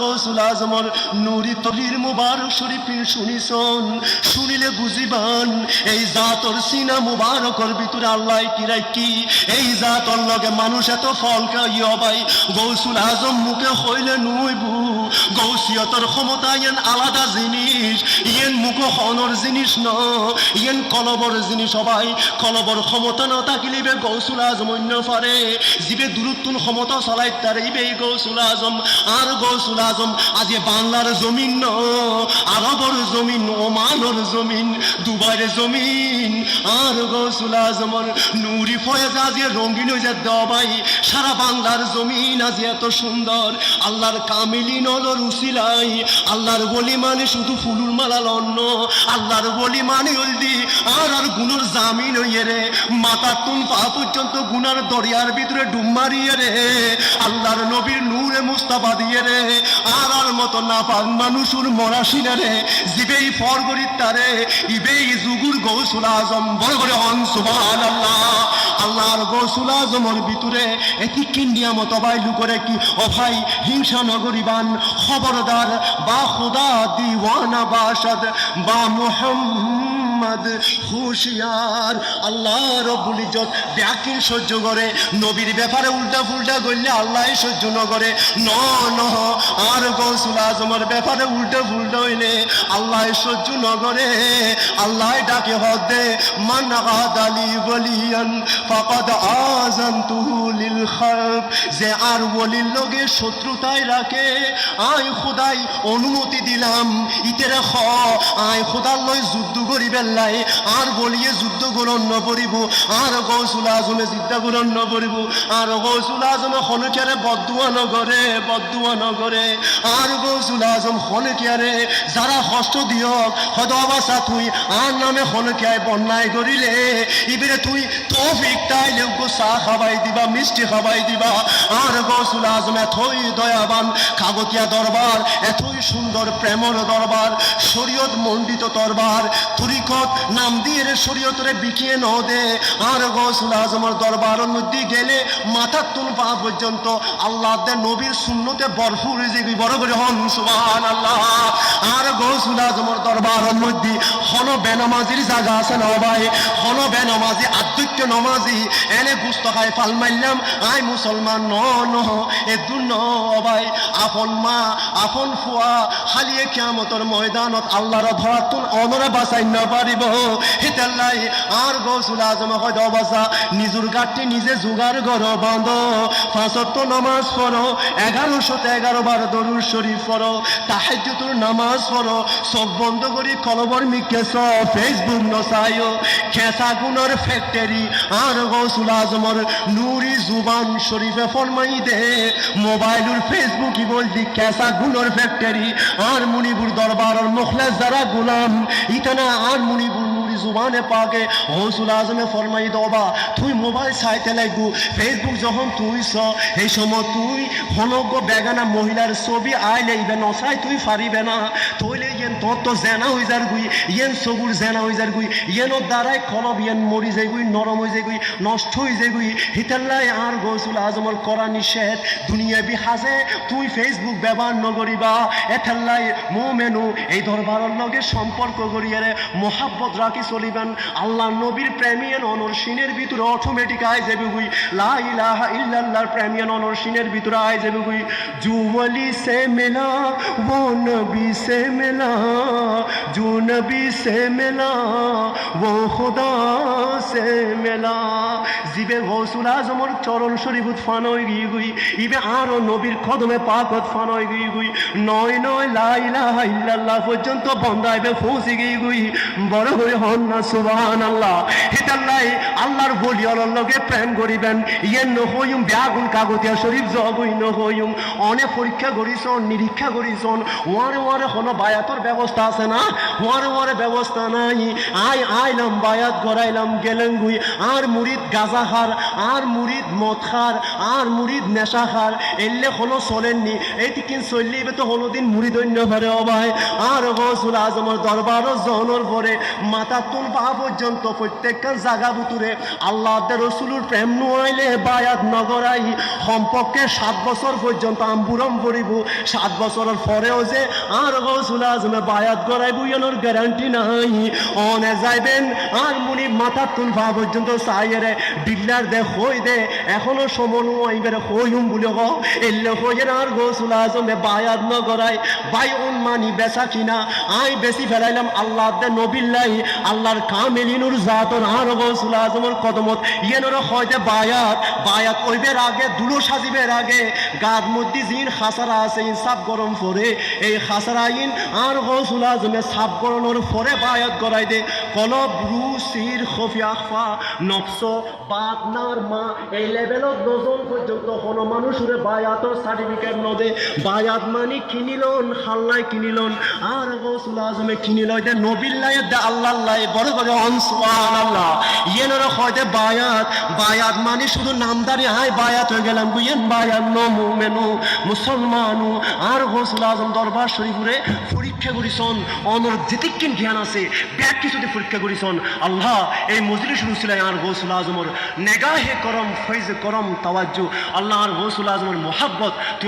গৌসুল আজমর নুরি তহির মুবারক শরীফিন শুনিছন, শুনিলে বুঝিবান এই জাতর সিনা মুবারকর ভিতরে আল্লাহ কিরাই কি এই জাতর লগে মানুষ এত ফল খাইয়া ভাই গৌসুল আজম মুখে হইলে নইবু গৌসিয়তর ক্ষমতা ইয়েন আলাদা জিনিস, ইয়েন মুখ হনর জিনিস ন, ইয়েন কলবর জিনিস সবাই কলবর ক্ষমতা ন থাকিলিবে গৌসুল আজম অন্য পারে জিবে দূরত্বন ক্ষমতা চলাই তার ইবে গৌসুল আজম। আর গৌসুল আজম আজ বাংলার জমিন ন, আরবর জমিন, ওমানর জমিন, দুবাইয়ের জমিন। আর গৌসুল আজমর নুরি ফয়েজ আজ রঙিন হয়ে দেওয়া ভাই সারা বাংলার জমিন আজ এত সুন্দর। আল্লাহর কামিলিন হলোর উসিলাই আল্লাহর বলি মানে শুধু ফুলুর মালা লন্ন, আল্লাহর বলি মানে হলদি আর আর গুণর জামিন হইয়ে রে মাথা তুন পা পর্যন্ত গুনার দরিয়ার ভিতরে ডুব মারিয়ে রে আল্লাহর নবীর নূরে মুস্তাফা দিয়ে রে আর আর মতো না পাক মানুষুর মরাসিনা রে জিবেই ফরগরিত তারে ইবেই জুগুর গৌসুল আজম বড় করে হন সুবহানাল্লাহ। আল্লাহর গৌসুল আজমর ভিতরে এটি কিন্ডিয়া মতো বাইলু করে কি ও ভাই হিংসা নগরীবান খবরদার বা খুদা দিওয়ানা বাসাদ বা মুহাম্মদ হুশিয়ার। আল্লাহ রব্বুল ইজ্জত ব্যাকিন সহ্য করে নবীর ব্যাপারে উল্টা ফুলটা করলে আল্লাহ সহ্য ন করে ন ন। আর গৌসুল আজমের ব্যাপারে উল্টা ফুলটা হইলে আল্লাহ সহ্য ন করে আল্লাহ ডাকে হদে মান আদালি বলিয়ান ফাকাদ আযানতুহু লিল খারব, যে আর ওলির লগে শত্রুতায় রাখে আই খোদাই অনুমতি দিলাম ইতেরে খ আই খোদার লই যুদ্ধ করিবে লাই আর বলিয়ে যুদ্ধ গ্রহণ নকরিব। আর গৌসুল আজমে যুদ্ধ গ্রহণ নকরিব। আর গৌসুল আজমে খনকেরে বদুয়া নগরে বদুয়া নগরে। আর গৌসুল আজম খনকিয়ারে যারা কষ্ট দিয়ক হদবাসা তুই আর নামে খনকিয়ায় বন্যায় করিলে ইবিরে তুই তৌফিক তাইলে চা খাবাই দিবা মিষ্টি খাবাই দিবা। আর গৌসুল আজম এতই দয়াবান কাগতিয়া দরবার এতই সুন্দর প্রেমর দরবার শরীয়ত মণ্ডিত দরবার তরিকত নাম দিয়ে রে শরীয়তরে বিকিয়ে ন দে। আর গৌসুল আজমের দরবার মধ্যে গেলে মাথার তুন পা পর্যন্ত আল্লাহ দে নবীর সুন্নতে ভরপুর যে বড় করে হন সুবহানাল্লাহ। আর গৌসুল আজমের দরবার মধ্যে হন বেনামাজির জায়গা আছে না ভাই, হন বেনামাজি আদ্যক্য নমাজি এনে গুস্ত খায় ফাল মারলাম আই মুসলমান ন ন এ দূর ন ভাই। আপন মা আপন ফুয়া হালিয়ে কিয়ামতর ময়দানত আল্লাহর ধরাতুন অনরা বাঁচাই না পারিব হিতাল্লাই। আর গৌসুল আজম হয় বাসা নিজুর গাঠটি নিজে জোগাড় গর বাঁধ পাঁচত্ব নামাজ পড়ো 1111 বার দরুদ শরীফ পড়ো তাহাজ্জুদের নামাজ পড়ো চোখ বন্ধ করি কলবর মিকেছ ফেসবুক নসাইও খেসা গুণর ফ্যাক্টরি। আর গৌসুল আজমর নুরি জুবান শরীফে ফরমাই দে মোবাইলুর ফেসবুকই বলছি খেসা গুণর ফ্যাক্টরি। আর মুনিবুর দরবারের মুখলেস যারা গুলাম ইতানা আর মুনিবুর নুরি জুবানে পাকে গৌসুল আজমে ফরমাই দবা তুই মোবাইল চাইতে লাগবো ফেসবুক যখন তুই চ এই সময় তুই হনজ্ঞ বেগানা মহিলার ছবি আইলে ইবে নসাই তুই পারিবে না তৈলে ইয়েন তোর তো জেনা হয়ে যার গুই ইয়েন সবুর জেনা হয়ে যার গুই ইয়েনোর দ্বারাই কলব ইয়েন মরি যায় গুই নরম হয়ে যায় গুই নষ্ট হয়ে যায় গুই হিতাল্লাই। আর গৌসুল আজমর করা নিষেধ দুনিয়া বিহাজে তুই ফেসবুক ব্যবহার নগরিবা এথাল্লাই মোমেনু এই দরবারের লগে সম্পর্ক করিয়ে রে মোহাব্বত রাখি চলিবেন। আল্লাহ নবীর প্রেমিয়ান অনর সিনের ভিতরে অটোমেটিক আয় যাবে গুই লা ইলাহা ইল্লাল্লাহর প্রেমিয়ান অনর সিনের ভিতরে আয় যাবে গুই জু ওলি সে মিলা वो नबी से मिला जो नबी से मिला वो खुदा से मिला। জিবে গৌসুল আজমর চরণ শরীফত ফান হয়ে গিয়ে গুই ইবে আরো নবীর কদমে পাকত ফান হয়ে গিয়ে গুই নয় নয় লা ইলাহা ইল্লাল্লাহ পর্যন্ত বন্দাইবে পৌঁছে গিয়ে গুই বড় হয়ে হন না সুবহানাল্লাহ। হিতাল্লাই আল্লাহর বলি আল্লাহর লগে প্রেম করিবেন ইয়েন নহইম ব্যাগুন কাগতিয়া শরীফ জগই নহইম অনেক পরীক্ষা করিছন নিরীক্ষা করিছন ওয়ারে ওয়ারে হন বায়াতর ব্যবস্থা ব্যবস্থা আছে না, হওয়ার ব্যবস্থা নাই। আইলাম বায়াত করাইলাম গেলেন গুই, আর মুরিদ গাঁজা খার, আর মুরিদ মদ খার, আর মুরিদ নেশা খার, এলে হলো চলেননি। এই তিন চললেই তো হলো দিন মুরিদ অন্য ঘরে অবায়। আর গৌসুল আজমের দরবারও জহনের পরে মাথা তুল পা পর্যন্ত প্রত্যেকটা জাগা বুতুরে আল্লাহ রসুলুর প্রেম নুয়াইলে বায়াত নগরাই সম্পর্কে 7 বছর পর্যন্ত আম্বুরম করিব। 7 বছরের পরেও যে আর গৌসুল আজমে বায়াত গড়াইব এনোর গ্যারান্টি নাই। অনে যাইবেন আর মুনি মাথা তুল পা পর্যন্ত চাইরে ডিলার দে হই দে এখনো সমনু আইবের হইম বলে হ এলে হইয়ের আর গৌসুল আজমে বায়াত নগরাই বাই মানি বেচা কিনা আই বেশি ফেলাইলাম আল্লাহ দে নবিল্লাই আল্লাহর কামেলিনুর জাতর আর গৌসুল আজমের কদমত ইয়েনর হয়তে বায়াত ওইবের আগে দুলো সাজিবের আগে গাদ মধ্যে জিন খাসারা আছে ইনসাফ গরম পরে এই খাসারা ইন আর গৌসুল আজমে সাফ গরমের পরে বায়াত করাই দে কলব রু সির খফি আখফা নফস বাত নার মা এই লেভেলত নজন পর্যন্ত কোনো মানুষের বায়াতর সার্টিফিকেট নদে বায়াত মানি কিনিলন খাল্লাই কিনিলন আর গৌসুল আজমে কিনিল দে নবিল্লাই দে আল্লাহ বড় করে সুবহানাল্লাহ ইয়েনর হয়তে বায়াত মানে শুধু নামদারি আয় বায়াত হয়ে গেলাম বুঝেন বায়াত নমু মেনু মুসলমানু আর গৌসুল আজম দরবার শরীফুরে পরীক্ষা করিছন অনর যেতিকিন জ্ঞান আছে ব্যাগ কিছুতে পরীক্ষা করিছন আল্লাহ এই মজলিস রুসিলাই আর গৌসুল আজমর নেগাহে করম ফৈজ করম তাওয়াজ্জু আল্লাহ আর গৌসুল আজমর মোহাব্বত